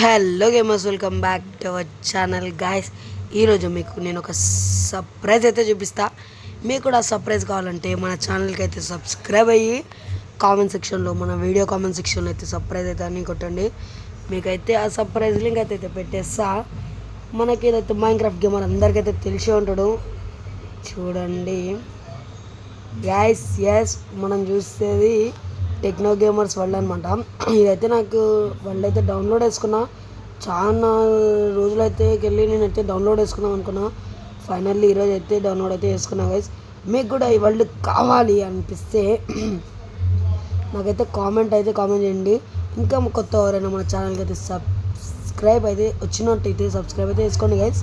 Hello gamers, welcome back to our channel guys. ఈరోజు మీకు నేను ఒక సర్ప్రైజ్ అయితే చూపిస్తా. మీకు కూడా సర్ప్రైజ్ కావాలంటే మన ఛానల్కి అయితే సబ్స్క్రైబ్ అయ్యి కామెంట్ సెక్షన్లో మన వీడియో కామెంట్ సెక్షన్లో అయితే సర్ప్రైజ్ అయితే అని కొట్టండి. మీకైతే ఆ సర్ప్రైజ్ లింక్ అయితే పెట్టేస్తా. మనకి ఏదైతే మైన్క్రాఫ్ట్ గేమర్ అందరికైతే తెలిసే ఉంటాడు. చూడండి గాయస్, ఎస్ మనం చూసేది టెక్నో గేమర్స్ వరల్డ్ అనమాట. ఇదైతే నాకు వరల్డ్ అయితే డౌన్లోడ్ చేసుకున్నా. చాలా రోజులైతే వెళ్ళి నేనైతే డౌన్లోడ్ చేసుకుందాం అనుకున్నా. ఫైనల్లీ ఈరోజు అయితే డౌన్లోడ్ అయితే చేసుకున్నా గైస్. మీకు కూడా ఈ వరల్డ్ కావాలి అనిపిస్తే నాకైతే కామెంట్ చేయండి. ఇంకా కొత్త ఎవరైనా మన ఛానల్కి అయితే సబ్స్క్రైబ్ అయితే వచ్చినట్టయితే సబ్స్క్రైబ్ అయితే చేసుకోండి గైస్.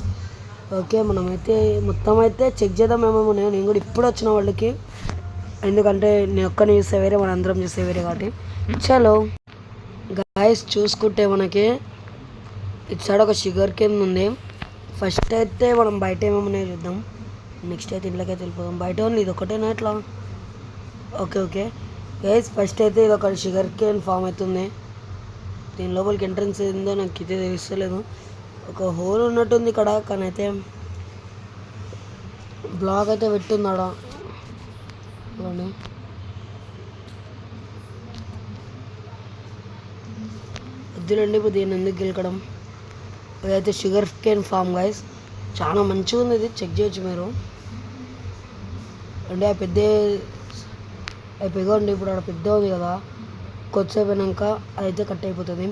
ఓకే, మనమైతే మొత్తం అయితే చెక్ చేద్దాం ఏమేమి ఉన్నాయో. నేను కూడా ఇప్పుడు వచ్చిన వాళ్ళకి, ఎందుకంటే నేను ఒక్కని చూస్తే వేరే, మన అందరం చూస్తే వేరే కాబట్టి. చలో గాయస్, చూసుకుంటే మనకి ఇటు సైడ్ ఒక షుగర్ కేన్ ఉంది. ఫస్ట్ అయితే మనం బయట ఏమేమున్నాయో చూద్దాం. నెక్స్ట్ అయితే ఇంట్లోకి అయితే వెళ్ళిపోదాం. బయట ఉంది ఇది ఒకటేనా ఇట్లా? ఓకే గైస్, ఫస్ట్ అయితే ఇది ఒక షుగర్ కేన్ ఫామ్ అవుతుంది. దీని లోపలికి ఎంట్రన్స్ ఏందో నాకు అయితే తెలుస్తలేదు. ఒక హోల్ ఉన్నట్టుంది ఇక్కడ, కానీ అయితే బ్లాక్ అయితే పెట్టుంది ఆడ. వద్దులండి, ఇప్పుడు దీన్ని ఎందుకు గెలకడం. ఇదైతే షుగర్ కేన్ ఫామ్ గైస్, చాలా మంచిగా ఉంది. ఇది చెక్ చేయొచ్చు మీరు. అంటే ఆ పెద్ద పెగండి, ఇప్పుడు ఆడ పెద్ద ఉంది కదా, కొద్దిసేపు అయినాక అదైతే కట్ అయిపోతుంది.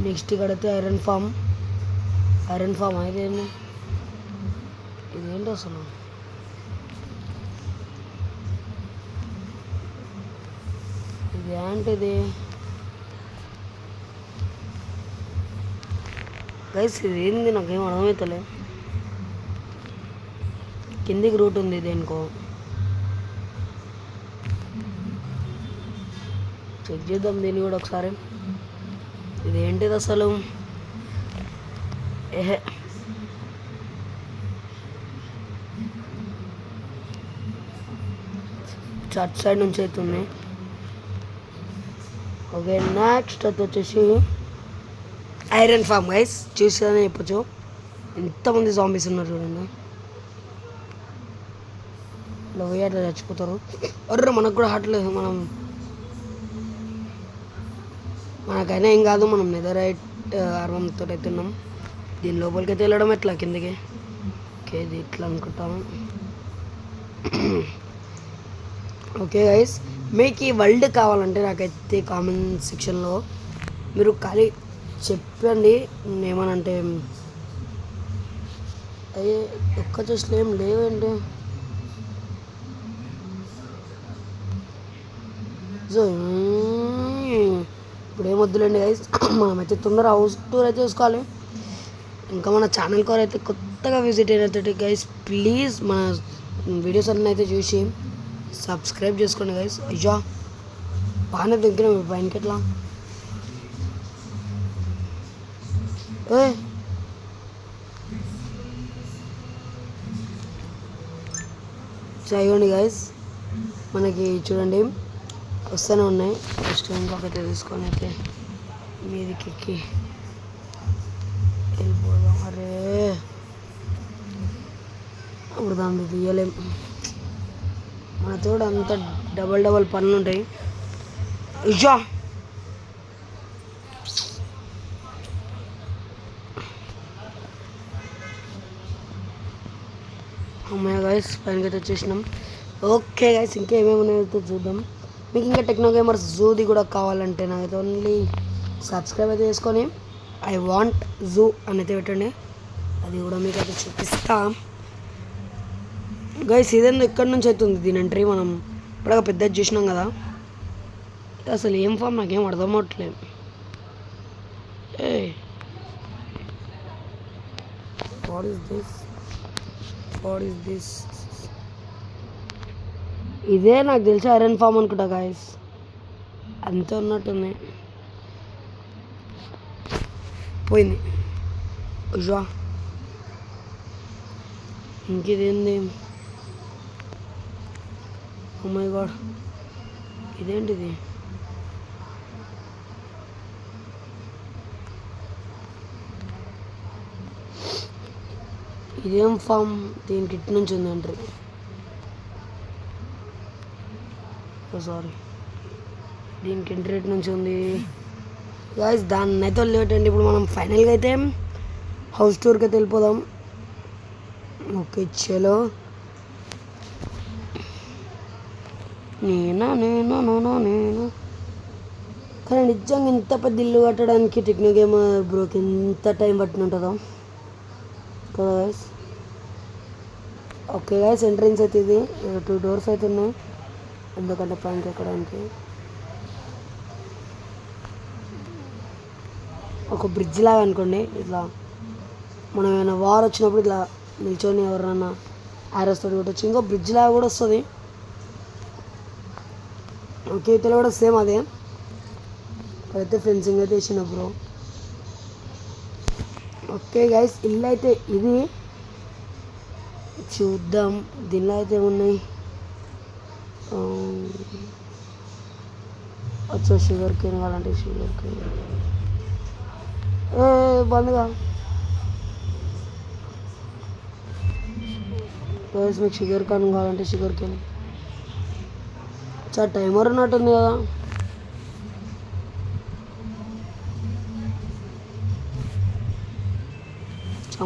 నెక్స్ట్ ఇక్కడైతే ఐరన్ ఫామ్ ఇదేంటి అసలు? ఇది ఏంటిది గైస్? ఇది ఏంది నాకేం అర్థమవుతలే. కిందికి రూట్ ఉంది దేనికో. చెక్ చేద్దాం దీన్ని కూడా ఒకసారి. ఇదేంటిది అసలు? ఏహే, చర్చ్ సైడ్ నుంచి అవుతుంది. ఓకే, నెక్స్ట్ అది వచ్చేసి ఐరన్ ఫామ్ గైస్. చూసేదని చెప్పచ్చు. ఎంతమంది జాంబీస్ ఉన్నారు చూడండి. ఇలా పోయి అట్లా చచ్చిపోతారు. అర్రే, మనకు కూడా హార్ట్ లేదు. మనకైనా ఏం కాదు, మనం నెదరైట్ ఆర్మంతో అయితే ఉన్నాం. దీని లోపలికి అయితే వెళ్ళడం ఎట్లా కిందకి? ఓకే, ఇది ఇట్లా అనుకుంటాము. ఓకే గైస్, మీకు ఈ వరల్డ్ కావాలంటే నాకైతే కామెంట్ సెక్షన్లో మీరు ఖాళీ చెప్పండి. ఏమనంటే అయ్యే ఒక్క చెస్ట్లు ఏం లేవండి. సో ఇప్పుడు ఏమొద్దులేండి గైస్, మనమైతే తొందర హౌస్ టూర్ అయితే చూసుకోవాలి. ఇంకా మన ఛానల్ కోర్ అయితే కొత్తగా విజిట్ అయినట్టు గైస్, ప్లీజ్ మన వీడియోస్ అన్నీ అయితే చూసి సబ్స్క్రైబ్ చేసుకోండి గైస్. అయ్యా, బాగానే దగ్గర పైనకి ఎట్లా? చేయండి గైస్, మనకి చూడండి వస్తూనే ఉన్నాయి. ఫస్ట్ ఇంకొక అయితే తీసుకొని అయితే మీదికి ఎక్కి వెళ్ళిపోదాం. అరే, అప్పుడు దాన్ని తీయలేం. మన తోడు అంత డబల్ పనులు ఉంటాయి. అయ్యా, అమ్మాయి గైస్, పైనకి అయితే వచ్చేసినాం. ఓకే గైస్, ఇంకా ఏమేమి ఉన్నాయో చూద్దాం. మీకు ఇంకా టెక్నో గేమర్స్ జూది కూడా కావాలంటే నాకైతే ఓన్లీ సబ్స్క్రైబ్ అయితే చేసుకొని ఐ వాంట్ జూ అని అయితే పెట్టండి. అది కూడా మీకు అయితే చూపిస్తా గైస్. ఇదేందో ఎక్కడి నుంచి అవుతుంది దీని ఎంట్రీ? మనం ఇప్పుడుగా పెద్దది చూసినాం కదా. అసలు ఏం ఫామ్ నాకేం అర్థం అవ్వట్లేదు. What is this? ఇదే నాకు తెలిసి ఐరన్ ఫామ్ అనుకుంటా గాయస్, అంతే ఉన్నట్టుంది. పోయింది. అయ్యా, ఇంకేంది? ఓ మై గాడ్, ఇదేంటిది? ఇదేం ఫామ్, దీనికి ఇటు నుంచి ఉంది ఎంట్రీ. సారీ, దీనికి ఎంట్రీ ఇటు నుంచి ఉంది గాయస్. దాన్ని అయితే వదిలేటండి. ఇప్పుడు మనం ఫైనల్గా అయితే హౌస్ టూర్కి అయితే వెళ్ళిపోదాం. ఓకే చలో. నేను కానీ నిజంగా ఇంత పెద్ద ఇల్లు కట్టడానికి టెక్నో గేమ్ బ్రోకి ఎంత టైం పట్టిన ఉంటుందో కదా గైస్. ఓకే గైస్, ఎంట్రన్స్ అయితే ఇది 2 doors అయితే ఉన్నాయి, ఎందుకంటే పైకి ఎక్కడానికి. ఒక బ్రిడ్జ్ లాగా అనుకోండి. ఇట్లా మనం ఏమైనా వార్ వచ్చినప్పుడు ఇట్లా నిల్చొని ఎవరన్నా ఆరోస్ తోటి కొట్టచ్చు. ఇంకో బ్రిడ్జ్ లాగా కూడా వస్తుంది. ఓకే, ఇతలో కూడా సేమ్ అదే. అయితే ఫెన్సింగ్ అయితే వేసిన బ్రో. ఓకే గైస్, ఇల్లు అయితే ఇది చూద్దాం. దీనిలో అయితే ఉన్నాయి వచ్చా షుగర్ కేన్ కావాలంటే షుగర్ కేన్ బంద్గా గైస్. మీకు షుగర్ కేన్ కావాలంటే షుగర్ కేన్. చాలా టైమర్ ఉన్నట్టుంది కదా.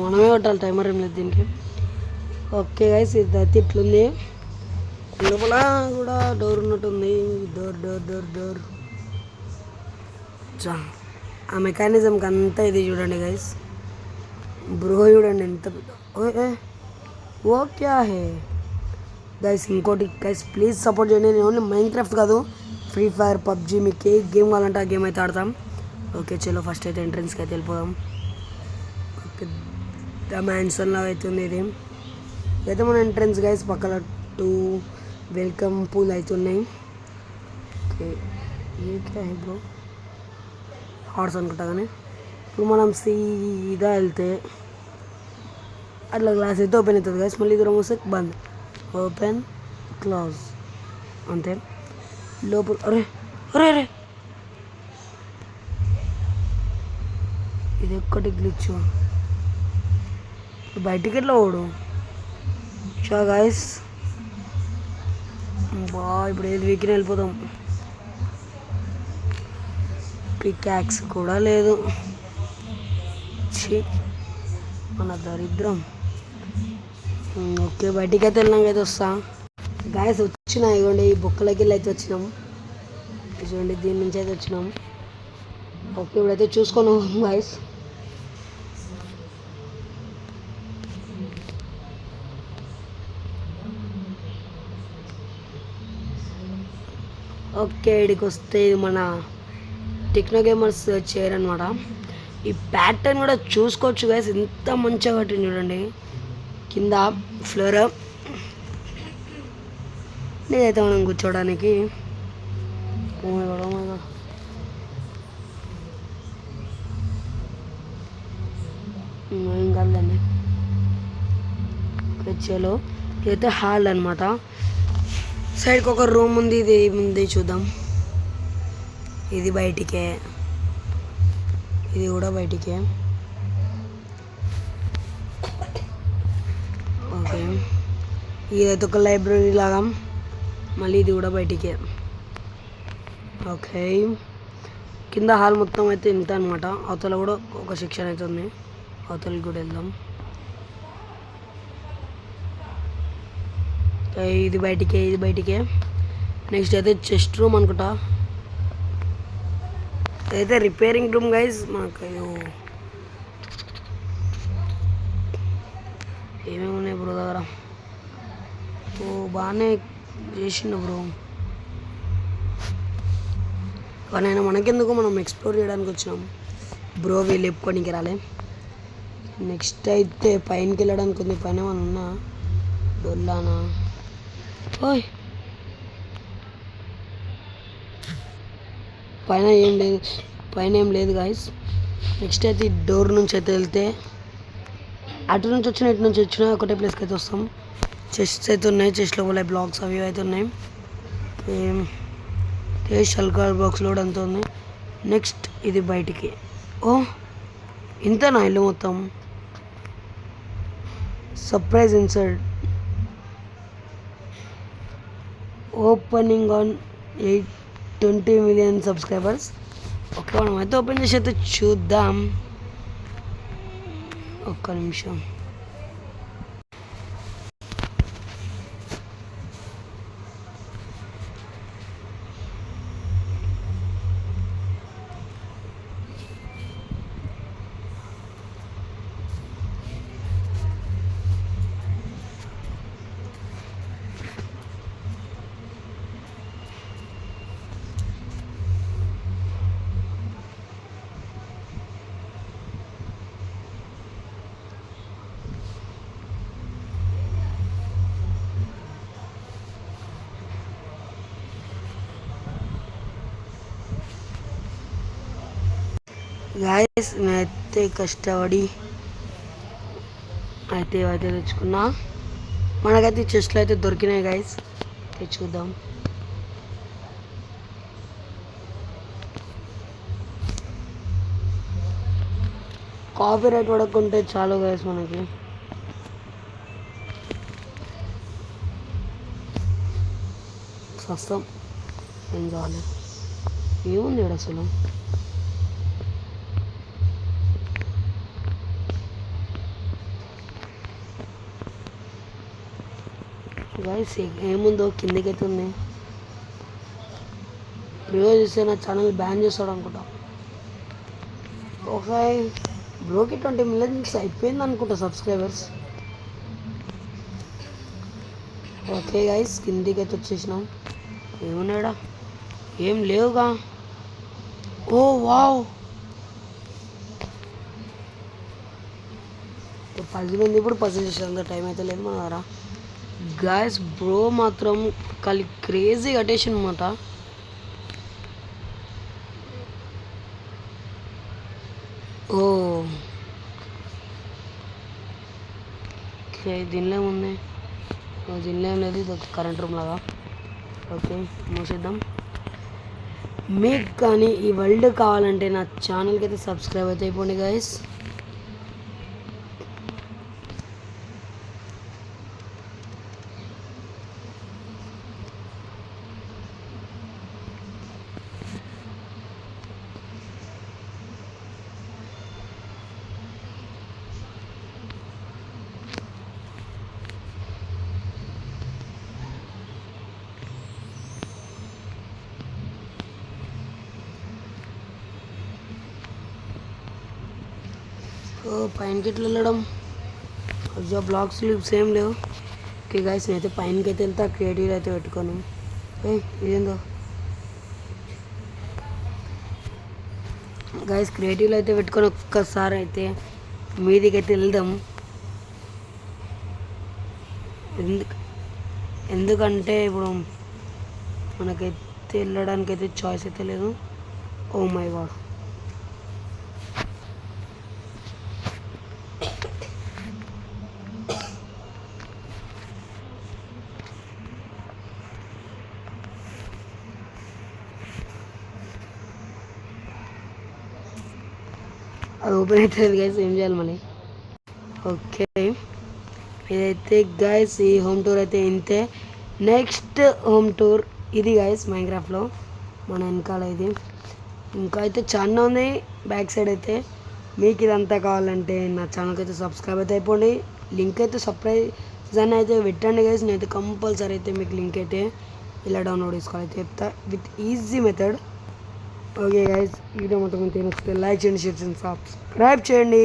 మనమే కొట్టాలి, టైమర్ ఏం లేదు దీనికి. ఓకే గైస్, ఇది అయితే ఇట్లుంది. లోపల కూడా డోర్ ఉన్నట్టుంది. డోర్ ఆ మెకానిజంకి అంతా ఇది చూడండి గైస్. బ్రో చూడండి ఎంత ఓకే హే గైస్. ఇంకోటి గైస్, ప్లీజ్ సపోర్ట్ చేయండి. నేను ఓన్లీ మైన్ క్రాఫ్ట్ కాదు, ఫ్రీ ఫైర్, పబ్జీ, మీకు ఏ గేమ్ కావాలంటే ఆ గేమ్ అయితే ఆడతాం. ఓకే చలో, ఫస్ట్ అయితే ఎంట్రన్స్కి అయితే వెళ్ళిపోదాం. పెద్ద మ్యాన్సన్ లాగా అవుతుంది ఇది. అయితే మన ఎంట్రన్స్ గైస్. పక్కన 2 వెల్కమ్ పూల్ అవుతున్నాయి. ఓకే ఏ బ్రో హార్స్ అనుకుంటా. కానీ ఇప్పుడు మనం సీదా వెళ్తే అట్లా గ్లాస్ అయితే ఓపెన్ అవుతుంది గైస్. మళ్ళీ దూరం వస్తే బంద్, ఓపెన్, క్లోజ్, అంతే. లోపల అరే అరే అరే ఇది ఒక్కటి గ్లిచ్. బయటికి ఎట్లా ఓడు షా గాయస్. ఇప్పుడు ఏది వీక్ని వెళ్ళిపోతాం. పికాక్స్ కూడా లేదు, మన దరిద్రం. ఓకే, బయటికి అయితే వెళ్ళినాక అయితే వస్తా గాయస్. వచ్చినా ఇవ్వండి, ఈ బొక్కలకి వెళ్ళి అయితే వచ్చినాం. చూడండి, దీని నుంచి అయితే వచ్చినాం. ఓకే, ఇప్పుడైతే చూసుకొని గాయస్. ఓకే, ఇక్కడికి వస్తే ఇది మన టెక్నో గేమర్స్ చైర్ అనమాట. ఈ ప్యాటర్న్ కూడా చూసుకోవచ్చు గైస్, ఎంత మంచిగా కట్టింది చూడండి. కింద ఫ్లోర్, ఇదైతే మనం కూర్చోడానికి. ఏం కాదండి. చలో, ఇదైతే హాల్ అనమాట. సైడ్కి ఒక రూమ్ ఉంది, ఇది ఉంది చూద్దాం. ఇది బయటికే, ఇది కూడా బయటికే. ఓకే, ఇదైతే ఒక లైబ్రరీ లాగా, మళ్ళీ ఇది కూడా బయటికే. ఓకే, కింద హాల్ మొత్తం అయితే ఇంత అనమాట. అవతల కూడా ఒక సెక్షన్ అయితే ఉంది, అవతలకి కూడా వెళ్దాం. ఇది బయటికే, ఇది బయటికే. నెక్స్ట్ అయితే చెస్ట్ రూమ్ అనుకుంటా. అయితే రిపేరింగ్ రూమ్ గైజ్. మాకు ఏమేమి ఉన్నాయి బ్రో దగ్గర? బాగానే చేసిండు బ్రో. కానీ ఆయన మనకెందుకు, మనం ఎక్స్ప్లోర్ చేయడానికి వచ్చినాం బ్రో. వీళ్ళు ఎప్పుకోనికి రాలే. నెక్స్ట్ అయితే పైనకి వెళ్ళడానికి ఉంది. పైన ఏమన్నా ఉన్నా డొల్లానా? ఓయ్, పైన ఏం లేదు, పైన ఏం లేదు గాయస్. నెక్స్ట్ అయితే ఈ డోర్ నుంచి అయితే వెళ్తే అటు నుంచి వచ్చిన ఇటు నుంచి వచ్చిన ఒకటే ప్లేస్కి అయితే వస్తాం. చెస్ట్స్ అయితే ఉన్నాయి, చెస్ట్ లోపల బ్లాక్స్ అవి అయితే ఉన్నాయి. షల్కర్ బాక్స్లో కూడా అంత ఉంది. నెక్స్ట్ ఇది బయటికి. ఓ ఇంతనా ఇల్లు మొత్తం? Surprise insert opening on 20 million subscribers. Okay, మనం అయితే ఓపెన్ చేసి అయితే చూద్దాం. ఒక్క నిమిషం. గాయస్ నేనైతే కష్టపడి అయితే తెచ్చుకున్నా. మనకైతే చెస్ట్లో అయితే దొరికినాయి గాయస్. తెచ్చుకుందాం. కాపీ రైట్ పడకుంటే చాలు గాయస్ మనకి. సస్తం ఏం కావాలి, ఏముంది ఇక్కడ అసలు. గాయస్ ఏముందో కిందకైతే ఉంది. బ్రో చూస్తే నా ఛానల్ బ్యాన్ చేస్తాడు అనుకుంటా. ఓకే బ్రోకి 20 million అయిపోయింది అనుకుంటా సబ్స్క్రైబర్స్. ఓకే గైస్ కిందికి అయితే వచ్చేసినాం. ఏమున్నాడా, ఏం లేవుగా. ఓ వావ్, పజిల్ ఉంది. ఇప్పుడు పజిల్ చేసేంత టైం అయితే లేదు మన దగ్గర. గాయస్ బ్రో మాత్రం క్రేజీ కట్టేషన్ అనమాట. ఓ ఓకే, దీనిలో ఏముంది? దీనిలో ఏం లేదు, ఇది ఒక కరెంట్ రూమ్ లాగా. ఓకే మూసేద్దాం. మీకు కానీ ఈ వరల్డ్ కావాలంటే నా ఛానల్కి అయితే సబ్స్క్రైబ్ అయితే అయిపోండి గాయస్. పైనకి ఇట్లా వెళ్ళడం, అజ్జా బ్లాక్ స్లిప్స్ ఏం లేవు. ఓకే గాయస్ నేనైతే పైనకి అయితే వెళ్తా. క్రియేటివ్ అయితే పెట్టుకోను. ఇదేందో గాయస్, క్రియేటివ్లో అయితే పెట్టుకొని ఒక్కసారి అయితే మీదికి అయితే వెళ్దాం. ఎందుకంటే ఇప్పుడు మనకైతే వెళ్ళడానికి అయితే చాయిస్ అయితే లేదు. ఓ మై గాడ్, అది ఓపెన్ అవుతుంది గైస్. ఏం చేయాలి మళ్ళీ? ఓకే ఇదైతే గైస్ ఈ హోమ్ టూర్ అయితే ఇంతే. నెక్స్ట్ హోమ్ టూర్ ఇది గైస్ మైన్క్రాఫ్ట్లో మన వెనకాల. ఇది ఇంకా అయితే చాలా ఉంది బ్యాక్ సైడ్ అయితే. మీకు ఇదంతా కావాలంటే నా ఛానల్కి అయితే సబ్స్క్రైబ్ అయితే అయిపోండి. లింక్ అయితే సర్ప్రైజ్ అని అయితే పెట్టండి గైస్. నేనైతే కంపల్సరీ అయితే మీకు లింక్ అయితే ఇలా డౌన్లోడ్ చేసుకోవాలైతే చెప్తా with easy method. Okay guys video మొత్తం నచ్చితే లైక్ చేయండి, షేర్ చేయండి, సబ్స్క్రైబ్ చేయండి.